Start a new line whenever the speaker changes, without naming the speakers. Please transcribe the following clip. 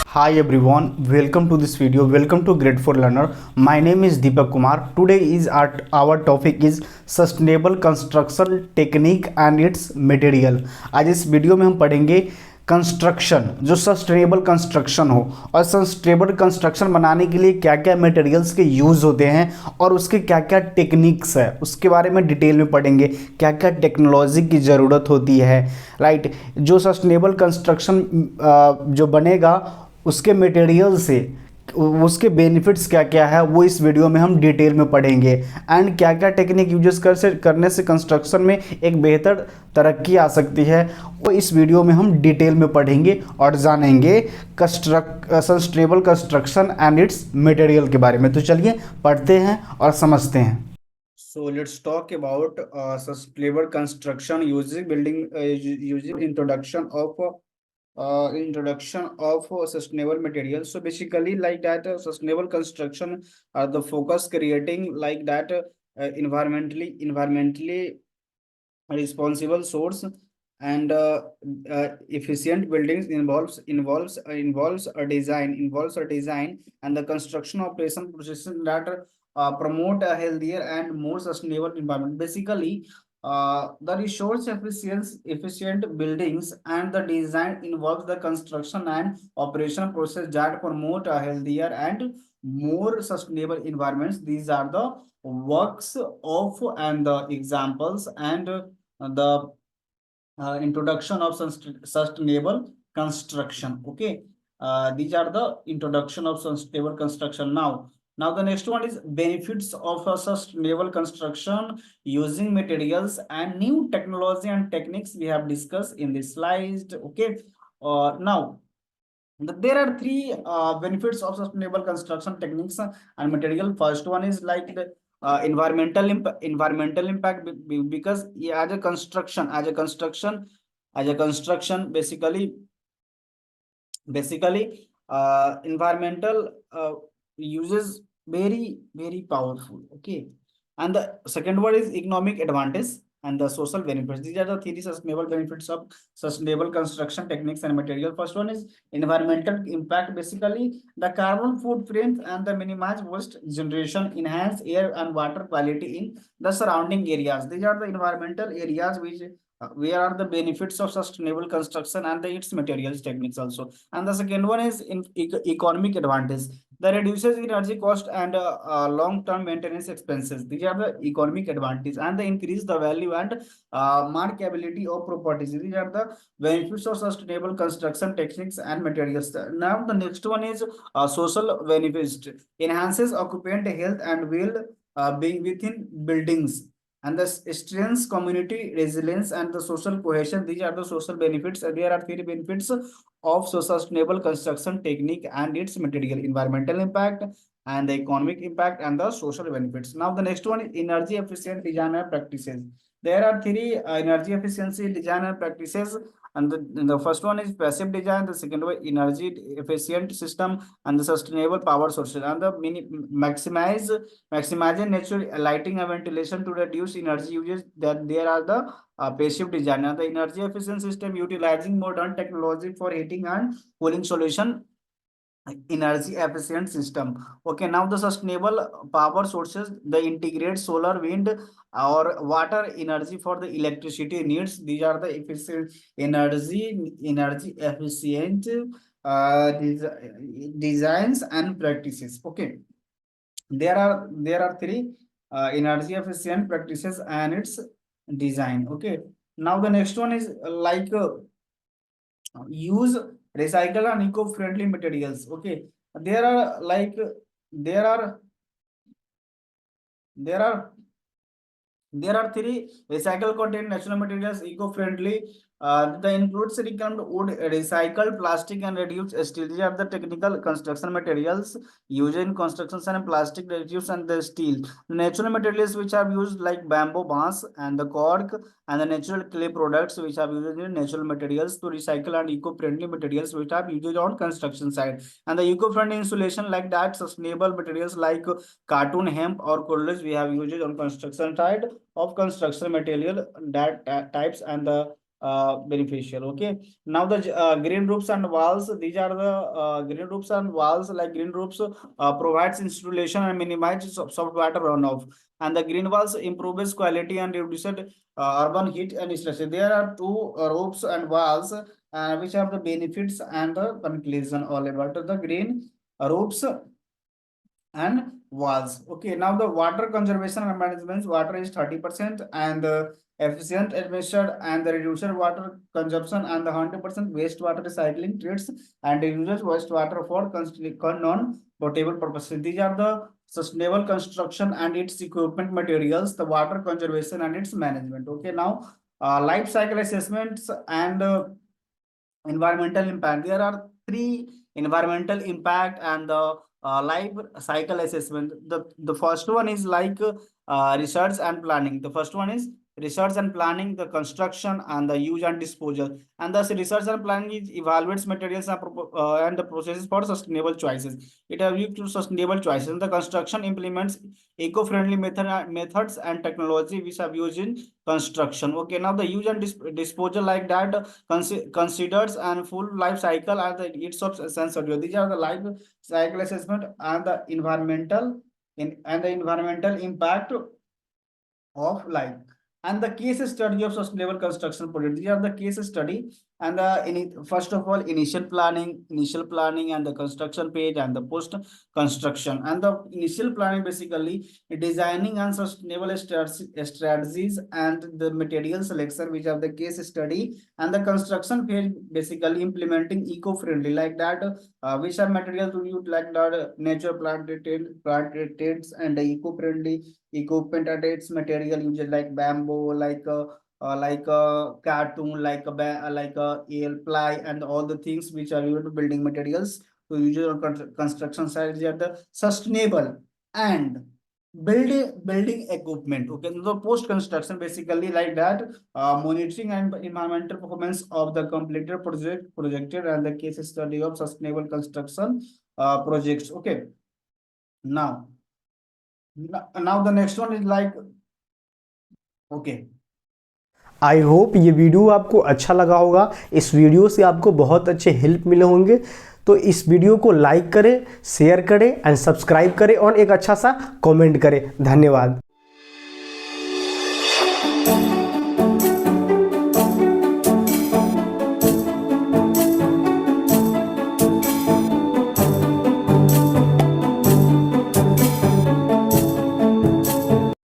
Hi everyone, welcome to this video. Welcome to Greatful Learner. My name is Deepak Kumar. Today is our topic is sustainable construction technique and its material. आज इस video में हम पढ़ेंगे construction, जो sustainable construction हो और sustainable construction बनाने के लिए क्या क्या मटेरियल्स के यूज़ होते हैं और उसके क्या क्या टेक्निक्स है, उसके बारे में डिटेल में पढ़ेंगे। क्या क्या टेक्नोलॉजी की ज़रूरत होती है, राइट। जो सस्टेनेबल कंस्ट्रक्शन जो बनेगा उसके मटेरियल से उसके बेनिफिट्स क्या क्या है, वो इस वीडियो में हम डिटेल में पढ़ेंगे। एंड क्या क्या टेक्निक यूजेस करने से कंस्ट्रक्शन में एक बेहतर तरक्की आ सकती है, वो इस वीडियो में हम डिटेल में पढ़ेंगे और जानेंगे sustainable construction and it's material के बारे में। तो चलिए पढ़ते हैं और समझते हैं। So let's talk about sustainable construction using introduction of sustainable materials. So basically like that, sustainable construction are the focus creating like that environmentally responsible source and efficient buildings involves a design and the construction operation processes that promote a healthier and more sustainable environment. Basically the resource efficient buildings and the design involves the construction and operation process that promote a healthier and more sustainable environments. These are the works of and the examples and the introduction of sustainable construction. Okay, these are the introduction of sustainable construction. Now the next one is benefits of a sustainable construction using materials and new technology and techniques we have discussed in this slide. Okay, now there are three benefits of sustainable construction techniques and material. First one is like the environmental impact, because as a construction basically environmental uses very powerful. Okay, and the second one is economic advantage and the social benefits. These are the three sustainable benefits of sustainable construction techniques and material. First one is environmental impact. Basically the carbon footprint and the minimize waste generation, enhance air and water quality in the surrounding areas. These are the environmental areas which where are the benefits of sustainable construction and its materials techniques also. And the second one is in economic advantage. The reduces energy cost and long-term maintenance expenses. These are the economic advantage, and they increase the value and markability of properties. These are the benefits of sustainable construction techniques and materials. Now the next one is social benefits. Enhances occupant health and will being within buildings, and the strengthens community resilience and the social cohesion. These are the social benefits. There are three benefits of sustainable construction technique and its material: environmental impact and the economic impact and the social benefits. Now the next one is energy efficient design and practices. There are three energy efficiency design and practices, and the first one is passive design, the second one energy efficient system, and the sustainable power sources, and the maximizing natural lighting and ventilation to reduce energy uses. That there are the passive design, and the energy efficient system utilizing modern technology for heating and cooling solution, energy efficient system. Okay, now the sustainable power sources, the integrate solar, wind or water energy for the electricity needs. These are the efficient energy efficient designs and practices. Okay, there are three energy efficient practices and its design. Okay, now the next one is use recycle and eco-friendly materials. Okay, there are like there are there are there are three recycle content natural materials, eco-friendly. The includes reclaimed wood, recycled plastic, and reduced steel. These are the technical construction materials used in constructions and plastic reduce and the steel. The natural materials which are used like bamboo, bamboo, and the cork, and the natural clay products which are used in natural materials to recycle, and eco-friendly materials which are used on construction side. And the eco-friendly insulation like that, sustainable materials like cartoon hemp or corals we have used on construction side of construction material that types, and the beneficial. Okay. Now the green roofs and walls. These are the green roofs and walls. Like green roofs provides insulation and minimizes soft water runoff, and the green walls improves quality and reduces urban heat and stress. There are two roofs and walls, which are the benefits and the conclusion all about the green roofs and walls. Okay, now the water conservation and management, water is 30% and efficient administered and the reduced water consumption and the 100% wastewater recycling treats and reduces wastewater for non-potable purposes. These are the sustainable construction and its equipment materials, the water conservation and its management. Okay, now life cycle assessments and environmental impact. There are three environmental impact and the life cycle assessment. The first one is like research and planning. The first one is research and planning, the construction and the use and disposal. And thus research and planning is evaluates materials and the processes for sustainable choices. It have used to sustainable choices. And the construction implements eco-friendly methods and technology which are used in construction. Okay, now the use and disposal like that considers and full life cycle are the needs of sensor. These are the life cycle assessment and the environmental impact of life. And the case study of sustainable construction project. These are the case study and first of all initial planning and the construction page and the post construction. And the initial planning basically designing and sustainable strategies and the material selection, which are the case study. And the construction page basically implementing eco-friendly like that, which are material to use like that nature planted and the eco-friendly equipment at its material uses like bamboo, like a cartoon, like a eel ply, and all the things which are used to building materials to use on construction sites are the sustainable and building equipment. Okay, the post construction basically like that, monitoring and environmental performance of the completed projected and the case study of sustainable construction projects. Okay, now now the next one is like, okay.
I hope ये video आपको अच्छा लगा होगा। इस video से आपको बहुत अच्छे हेल्प मिले होंगे। तो इस वीडियो को लाइक करें, शेयर करें एंड सब्सक्राइब करें और एक अच्छा सा कमेंट करें। धन्यवाद।